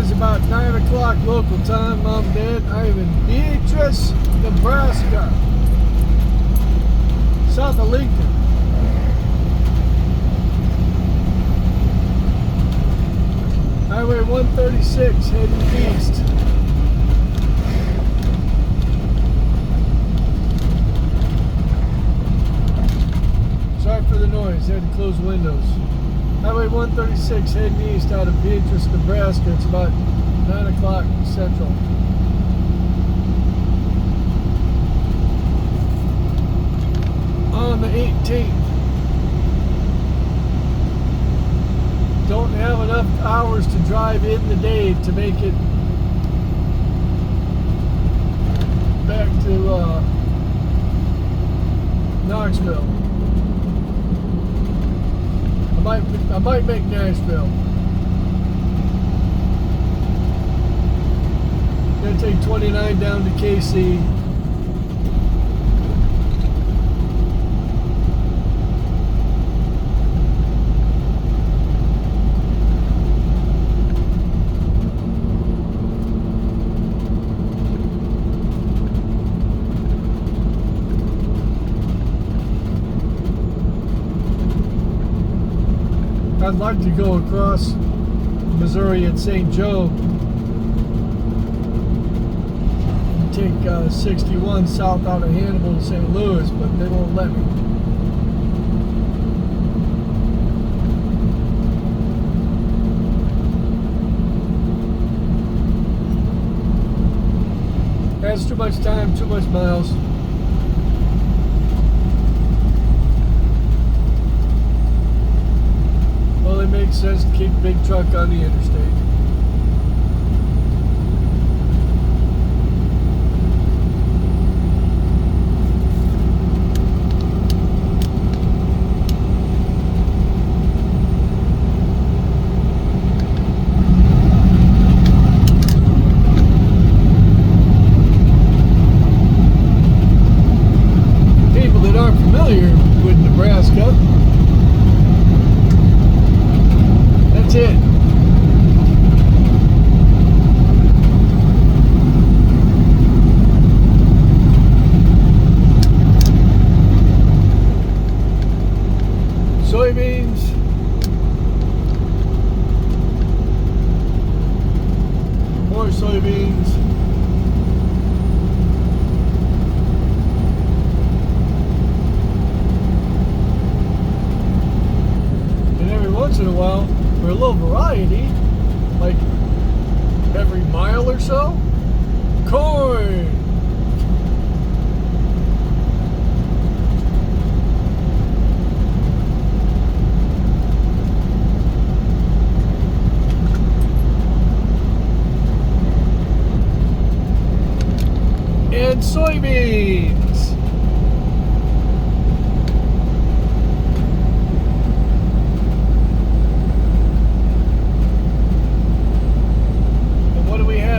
is about 9 o'clock local time, Mom and Dad. I am in Beatrice, Nebraska, south of Lincoln. Highway 136 heading east. Sorry for the noise, had to close the windows. Highway 136 heading east out of Beatrice, Nebraska. It's about 9 o'clock central. On the 18th. Don't have enough hours to drive in the day to make it back to Knoxville. I might make Nashville. Gonna take 29 down to KC. I'd like to go across Missouri at St. Joe and take 61 south out of Hannibal to St. Louis, but they won't let me. That's too much time, too much miles. It makes sense to keep a big truck on the interstate. People that aren't familiar with Nebraska, that's it. Soybeans. More soybeans. And every once in a while, for a little variety, like every mile or so, corn. And soybeans.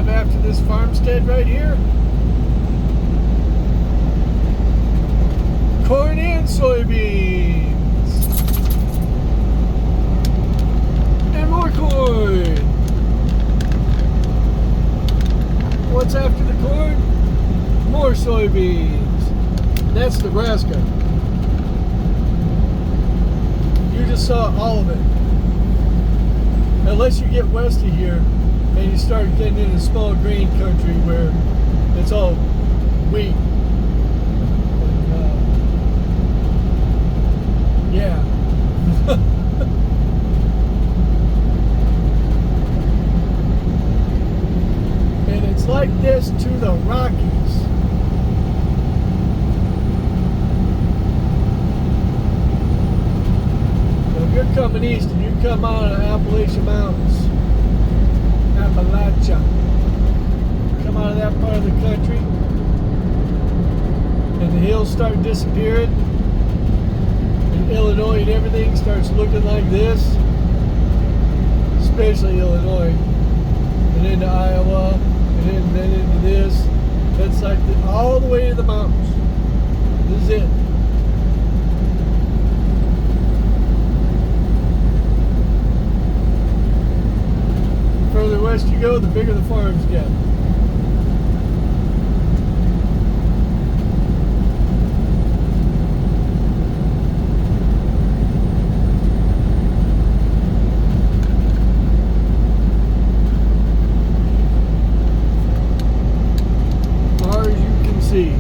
After this farmstead right here, corn and soybeans, and more corn. What's after the corn? More soybeans. That's Nebraska. You just saw all of it. Unless you get west of here and you start getting into small grain country where it's all wheat. Yeah. And it's like this to the Rockies. So if you're coming east and you come out of the Appalachian Mountains, Appalachia, come out of that part of the country and the hills start disappearing and Illinois and everything starts looking like this, especially Illinois, and into Iowa, and then into this. That's like all the way to the mountains. This is it. Further west west you go, the bigger the farms get. Far as you can see.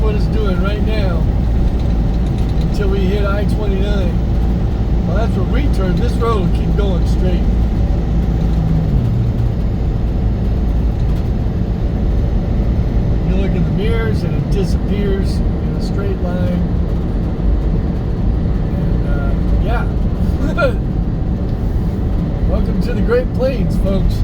What it's doing right now until we hit I-29. Well, that's where we turn. This road will keep going straight. You look in the mirrors and it disappears in a straight line. And yeah. Welcome to the Great Plains, folks.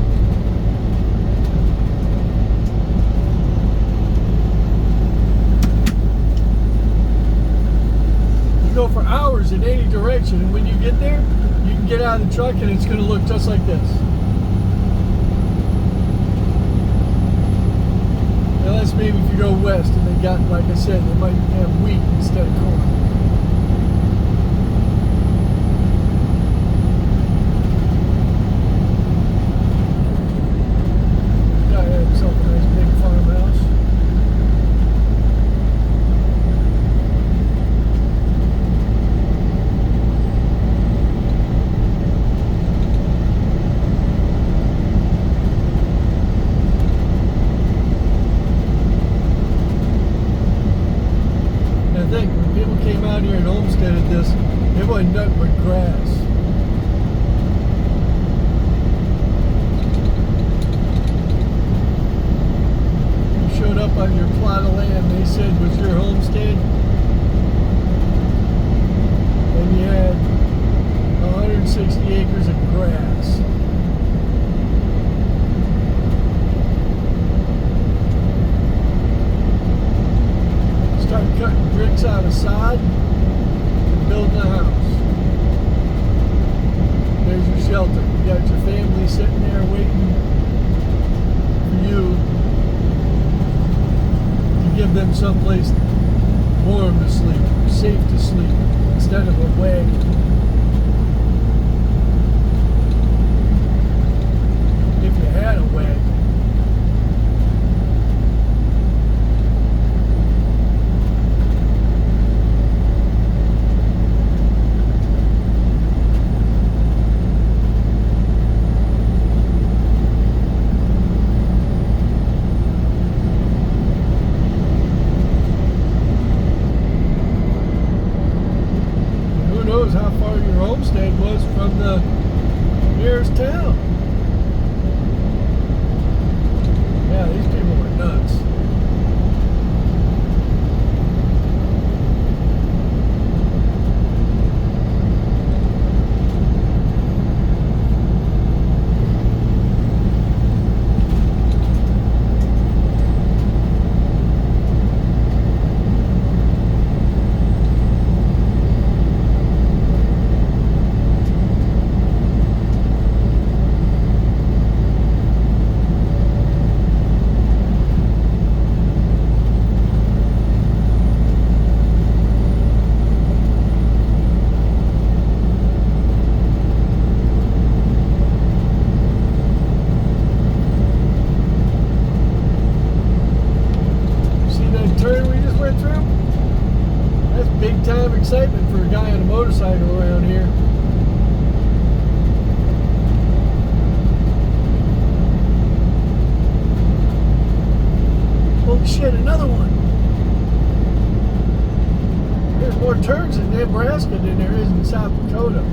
Go for hours in any direction, and when you get there, you can get out of the truck and it's going to look just like this. Unless maybe if you go west and they got, like I said, they might have wheat instead of corn. Guy had himself a nice big farmhouse. When people came out here and homesteaded this, it wasn't nothing but grass. You showed up on your plot of land, they said was your homestead, and you had 160 acres of grass. Start cutting bricks out of sod and building a house. There's your shelter. You got your family sitting there waiting for you to give them someplace warm to sleep, safe to sleep, instead of a wagon. If you had a wagon. How far your homestead was from the nearest town. Yeah, these people were nuts. big time excitement for a guy on a motorcycle around here. Holy shit, another one. There's There's more turns in Nebraska than there is in South Dakota.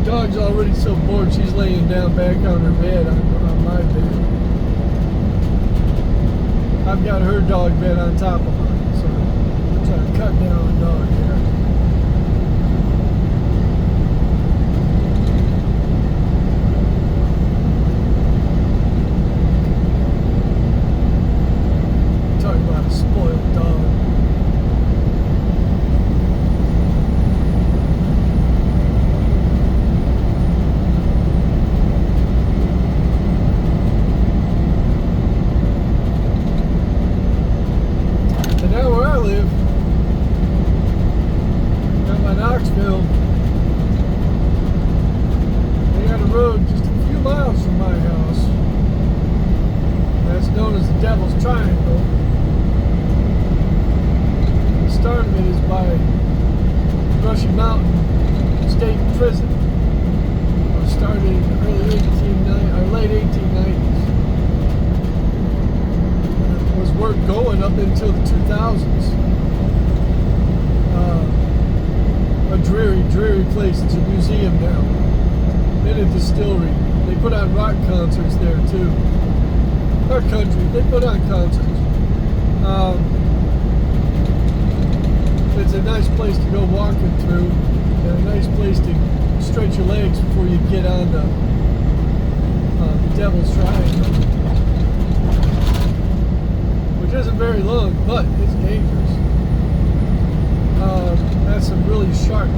Dog's already so bored she's laying down back on her bed, on my bed. I've got her dog bed on top of mine, so I'm trying to cut down on dog here. Talking about a spoiled dog. Knoxville. They got a road just a few miles from my house. That's known as the Devil's Triangle. The start of it is by Brushy Mountain State Prison. It started in the early 1890s or late 1890s. There was work going up until the 2000s. A dreary place. It's a museum now. And a distillery. They put on rock concerts there too. Our country, they put on concerts. It's a nice place to go walking through, and a nice place to stretch your legs before you get on the Devil's Triangle, which isn't very long, but it's dangerous. That's some really sharp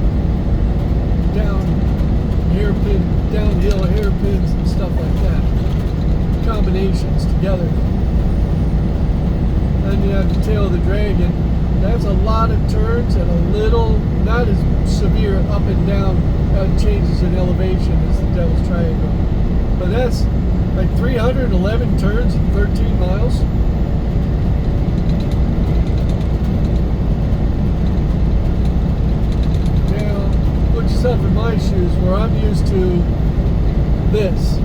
downhill hairpins and stuff like that. Combinations together. Then you have the Tail of the Dragon. That's a lot of turns and a little, not as severe up and down changes in elevation as the Devil's Triangle. But that's like 311 turns and 13 miles. Put yourself in my shoes where I'm used to this.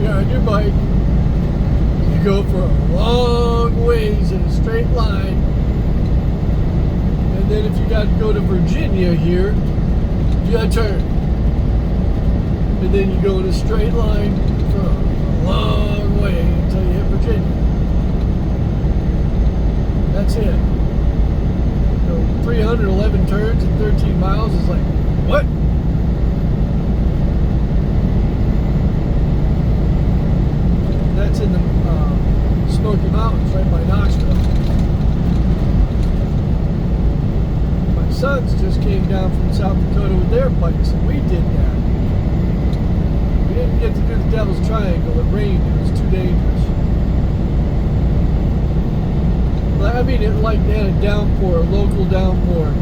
You're on your bike, you go for a long ways in a straight line, and then if you got to go to Virginia here, you got to turn. And then you go in a straight line for a long way until you hit Virginia. That's it. 311 turns and 13 miles is like, what? That's in the Smoky Mountains, right by Knoxville. My sons just came down from South Dakota with their bikes, and we did that. We didn't get to do the Devil's Triangle. It rained. It was too dangerous. I mean, it like they had a downpour, a local downpour,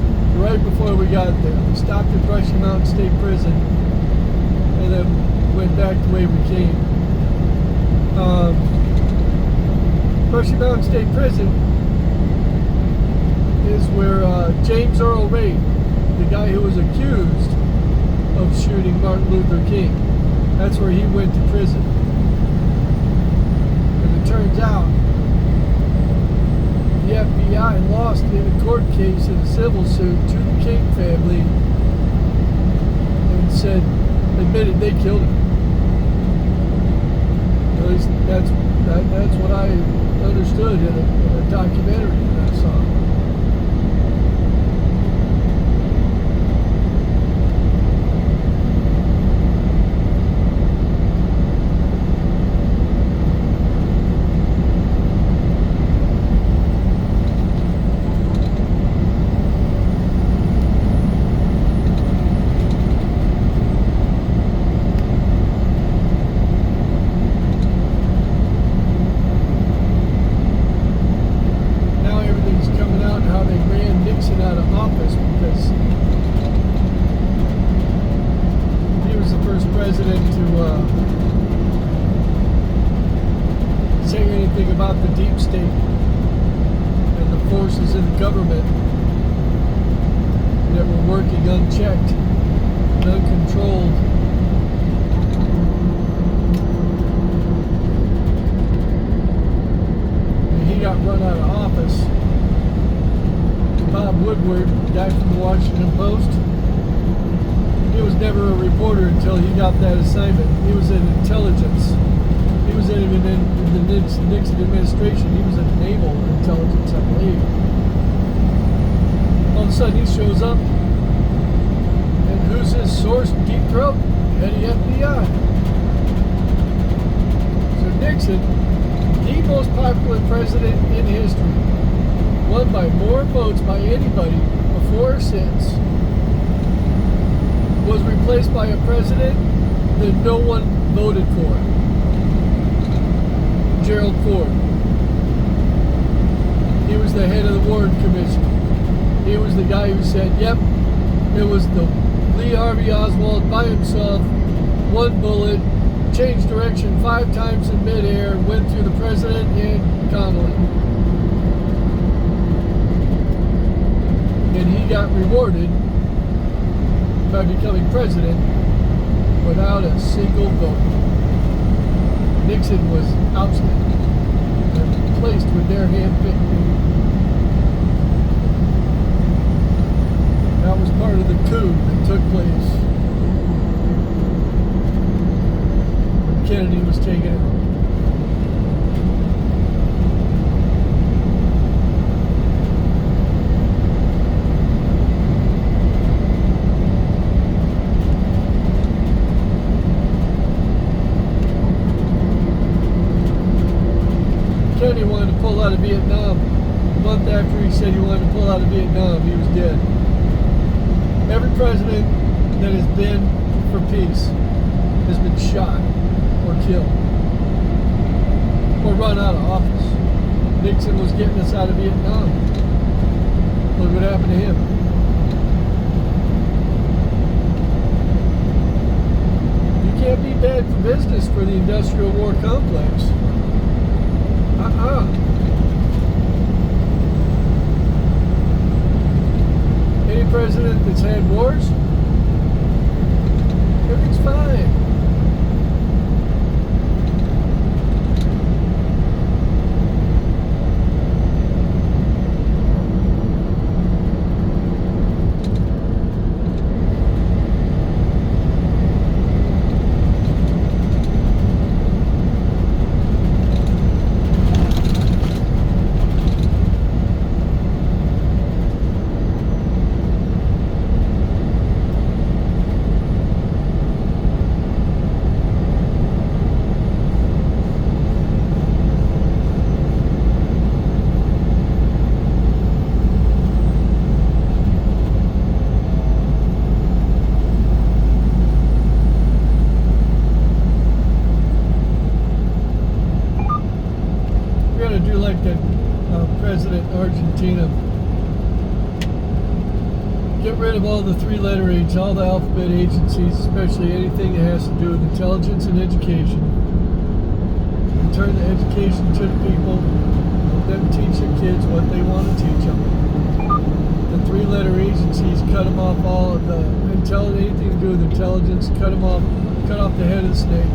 right before we got there. We stopped at Brushy Mountain State Prison, and then went back the way we came. Brushy Mountain State Prison is where James Earl Ray, the guy who was accused of shooting Martin Luther King, that's where he went to prison. And it turns out the FBI lost in a court case in a civil suit to the King family and admitted they killed him. At least that's what I understood in a documentary that I saw. president to say anything about the deep state and the forces in the government that were working unchecked and uncontrolled. And he got run out of office. Bob Woodward, guy from the Washington Post, he was never a reporter until he got that assignment. He was in intelligence. He was in the Nixon administration. He was in naval intelligence, I believe. All of a sudden he shows up, and who's his source? Deep Throat, head of the FBI. So Nixon, the most popular president in history, won by more votes by anybody before or since, was replaced by a president that no one voted for. Gerald Ford. He was the head of the Warren Commission. He was the guy who said, yep, it was the Lee Harvey Oswald by himself, one bullet, changed direction 5 times in midair, went through the president and Connolly. And he got rewarded by becoming president without a single vote. Nixon was ousted and replaced with their hand-picked dude. That was part of the coup that took place when Kennedy was taken out. Kennedy wanted to pull out of Vietnam. A month after he said he wanted to pull out of Vietnam, he was dead. Every president that has been for peace has been shot or killed or run out of office. Nixon was getting us out of Vietnam. Look what happened to him. You can't be bad for business for the industrial war complex. Any president that's had wars, everything's fine. Do like that president in Argentina. Get rid of all the 3-letter H, all the alphabet agencies, especially anything that has to do with intelligence and education. Return the education to the people. Let them teach their kids what they want to teach them. The 3-letter agencies, cut them off all of the anything to do with intelligence, cut them off, cut off the head of the snake.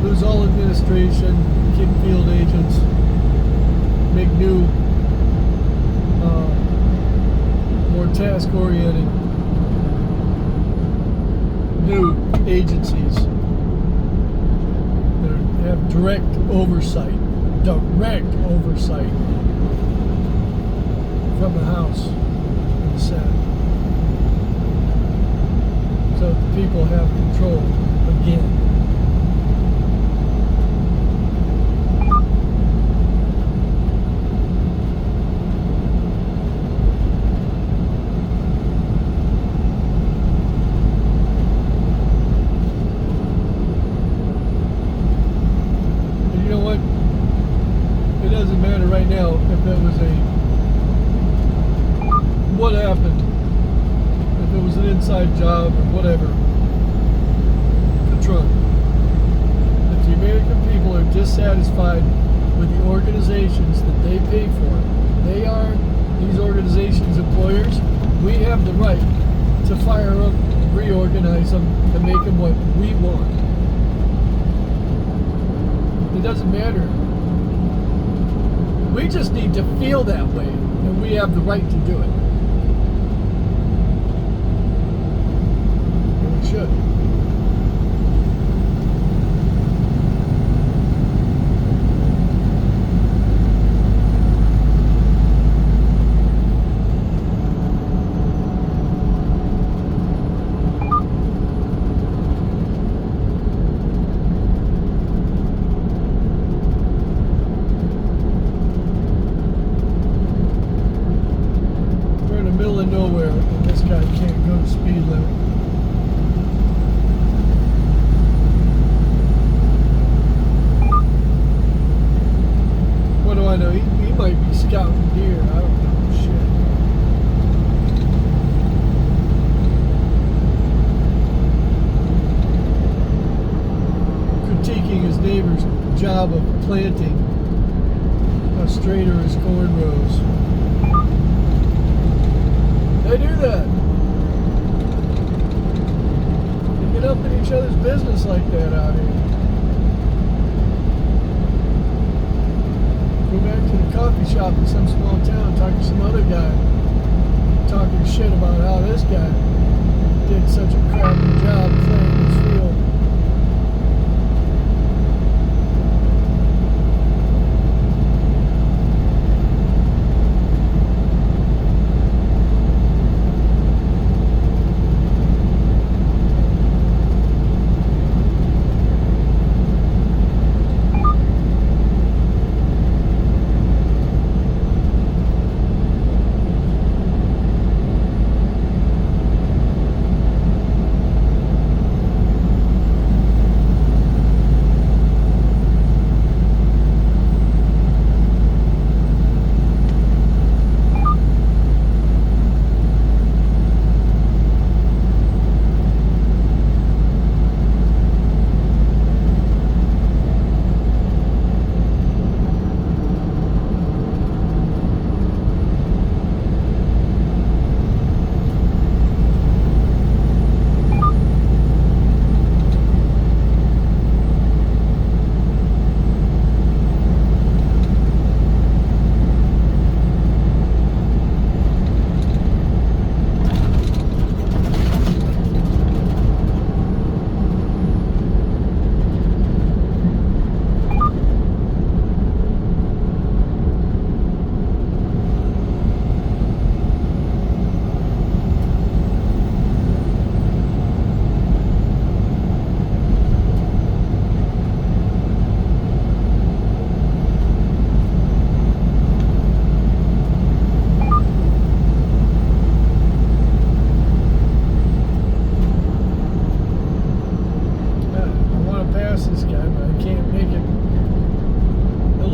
Lose all administration, keep field agents. Make new, more task-oriented, new agencies that have direct oversight from the House and the Senate, so the people have control again. Right now, if that was what happened, if it was an inside job or whatever, control dissatisfied with the organizations that they pay for. They are these organizations' employers. We have the right to fire them, reorganize them, and make them what we want. It doesn't matter. We just need to feel that way, and we have the right to do it. And we should. Middle of nowhere, and this guy can't go the speed limit. What do I know? He might be scouting deer. I don't know. Shit. Critiquing his neighbor's job of planting. How straight are his cornrows? They do that. They get up in each other's business like that out here. Go back to the coffee shop in some small town, talk to some other guy, talking shit about how this guy did such a crappy job playing his field.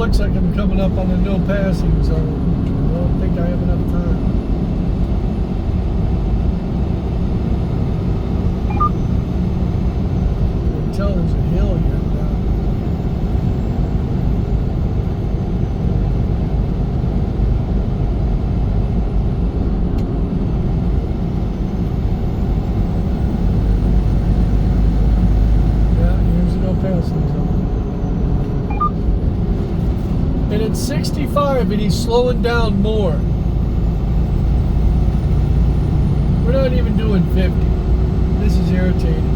Looks like I'm coming up on the no passing zone. I don't think I have enough time. I can tell there's a hill here now. Yeah, here's the no passing zone. And it's 65 and he's slowing down more. We're not even doing 50. This is irritating.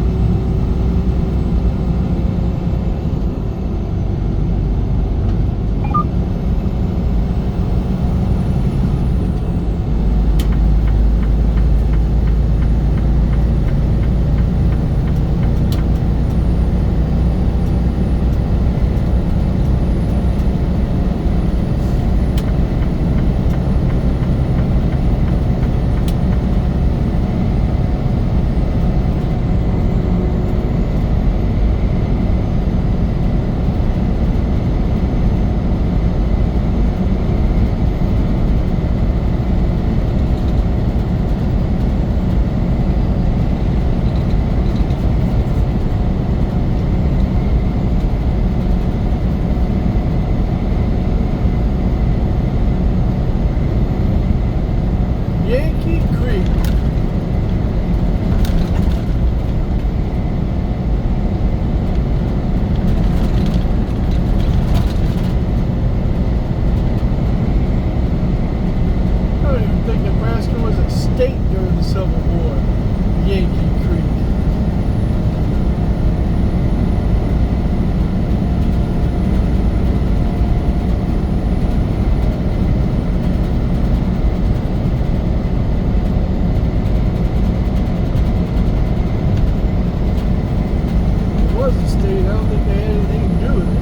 estate. I don't think they had anything to do with it.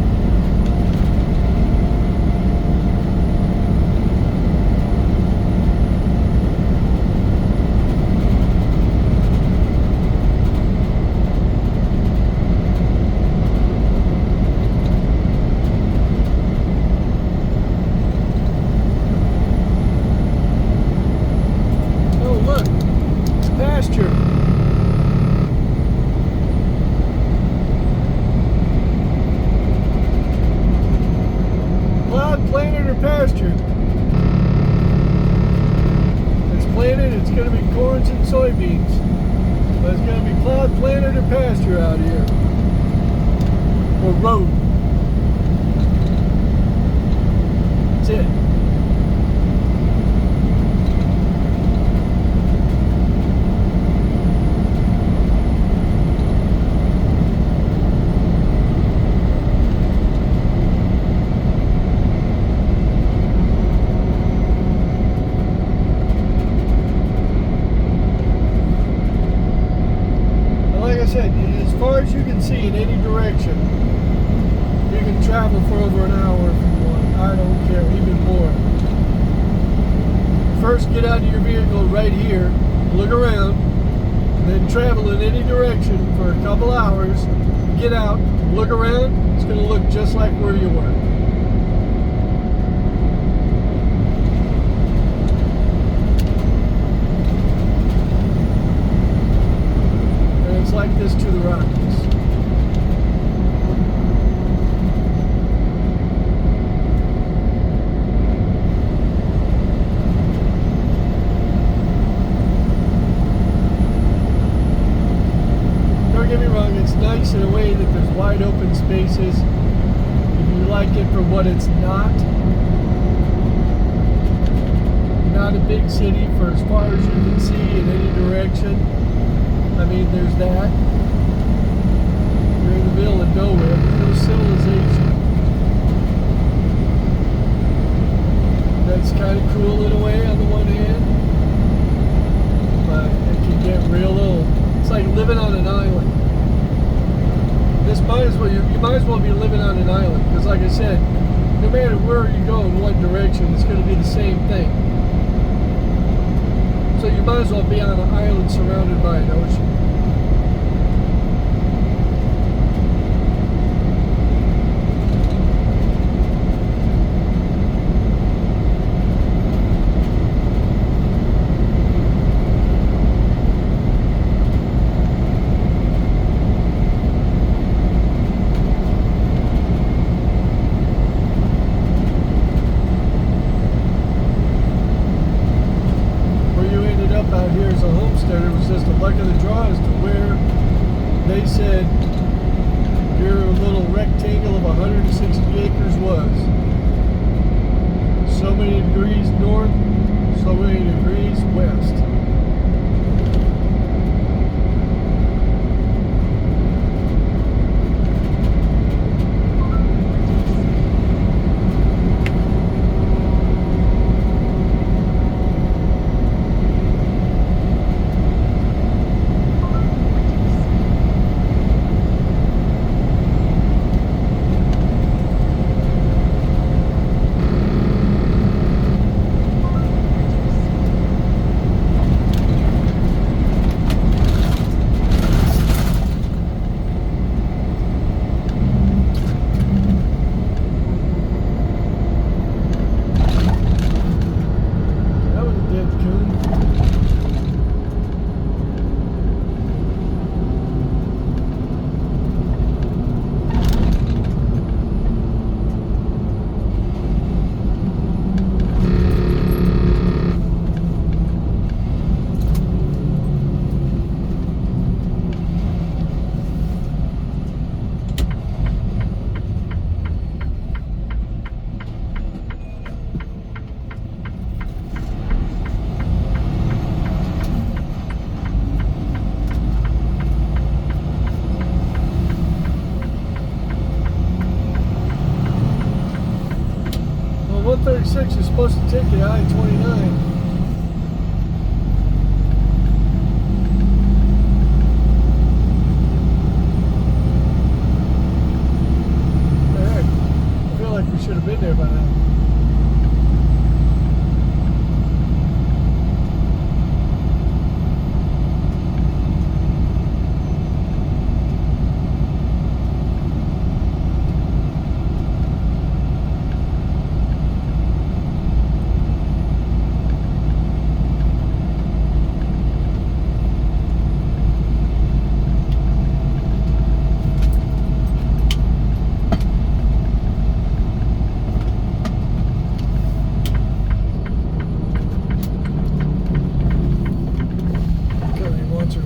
Pasture. It's planted, it's going to be corns and soybeans. But it's going to be plowed, planted, or pasture out here. Or road. That's it. As far as you can see in any direction, you can travel for over an hour if you want. I don't care, even more. First, get out of your vehicle right here, look around, then travel in any direction for a couple hours. Get out, look around, it's going to look just like where you were. Like this to the Rockies. Don't get me wrong, it's nice in a way that there's wide open spaces. If you like it for what it's not a big city for as far as you can see in any direction. I mean, there's that. You're in the middle of nowhere. There's no civilization. That's kind of cool in a way on the one hand. But it can get real old. It's like living on an island. This might as well, you might as well be living on an island. Because like I said, no matter where you go in what direction, it's going to be the same thing. So you might as well be on an island surrounded by an ocean. Out here as a homesteader, it was just a luck of the draw as to where they said your little rectangle of 160 acres was. So many degrees north, so many degrees west. Well, 136 is supposed to take you to I-29. about that.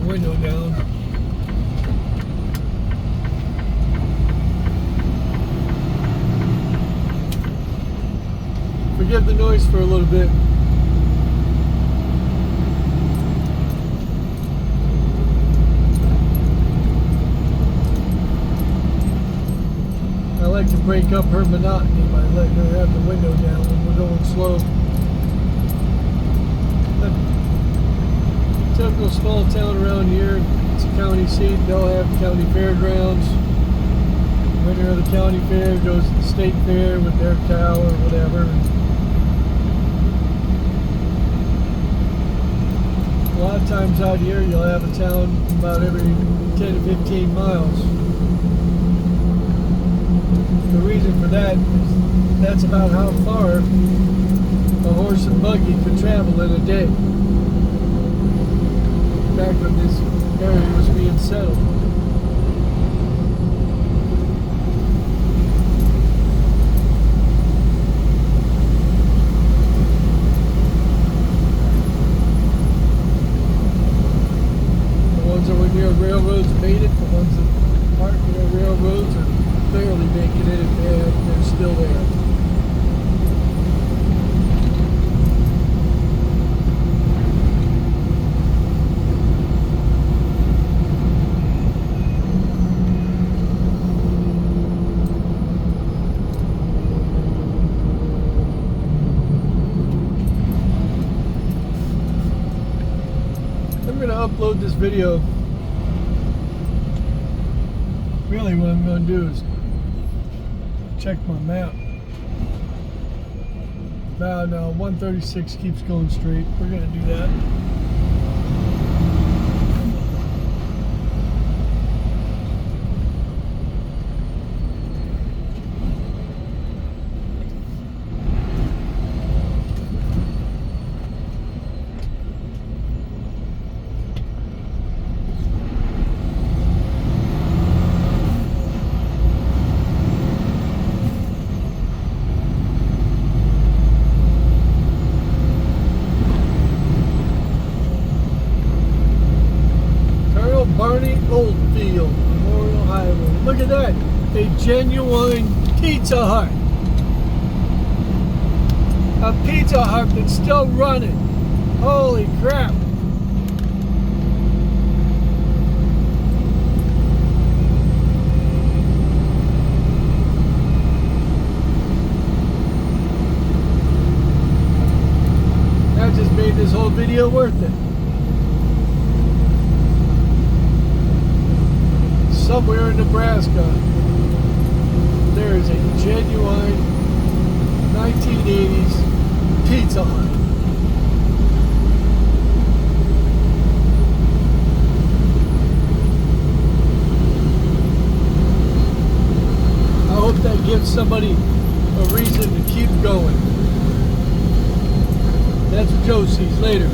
Window down. Forgive the noise for a little bit. I like to break up her monotony by letting her have the window down when we're going slow. Typical small town around here. It's a county seat. They'll have county fairgrounds. Winner of the county fair goes to the state fair with their cow or whatever. A lot of times out here you'll have a town about every 10 to 15 miles. The reason for that is that's about how far a horse and buggy could travel in a day. Back when this area was being settled. The ones that were near railroads made it. The ones that aren't near railroads are barely making it if they're still there. I'm going to upload this video. Really what I'm going to do is check my map. Now 136 keeps going straight. We're going to do that. Oldfield Memorial Highway. Look at that. A genuine Pizza Hut. A Pizza Hut that's still running. Holy crap. That just made this whole video worth it. Somewhere in Nebraska, there is a genuine 1980s Pizza Hut. I hope that gives somebody a reason to keep going. That's what Joe sees later.